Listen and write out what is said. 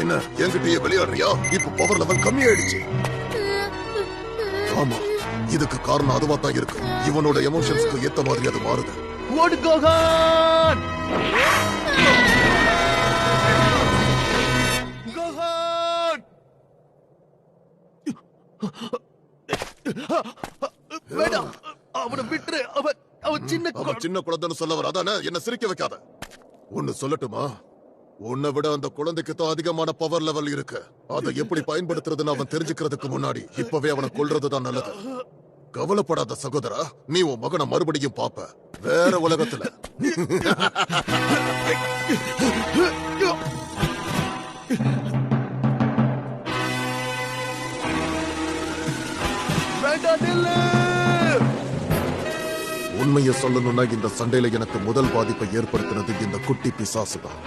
என்ன என்கிட்டயே விளையாடுறியா? இப்ப பவர் லெவல் கம்மியாயிடுச்சு. ஆமா, இதுக்கு காரணம் அதுவா தான் இருக்கு. இவனோட எமோஷன்ஸ்க்கு ஏத்த மாதிரி அது மாறுது. ஓடு கோகான்! கோகான்! வேண்டாம், அவனை விட்டுரு. அவன் சின்ன குழந்தைன்னு சொல்லவர் அதானே? என்ன சிரிக்க வைக்காத. ஒன்னு சொல்லட்டுமா? உன்னை விட அந்த குழந்தைக்கு தான் அதிகமான பவர் லெவல் இருக்கு. அதை எப்படி பயன்படுத்துறதுன்னு அவன் தெரிஞ்சுக்கிறதுக்கு முன்னாடி இப்பவே அவனை கொல்றதுதான் நல்லது. கவலைப்படாத சகோதரா, நீ உன் மகனை மறுபடியும் பாப்ப வேற உலகத்துல. உண்மையை சொல்லணும்னா இந்த சண்டையில எனக்கு முதல் பாதிப்பை ஏற்படுத்தினது இந்த குட்டி பிசாசுதான்.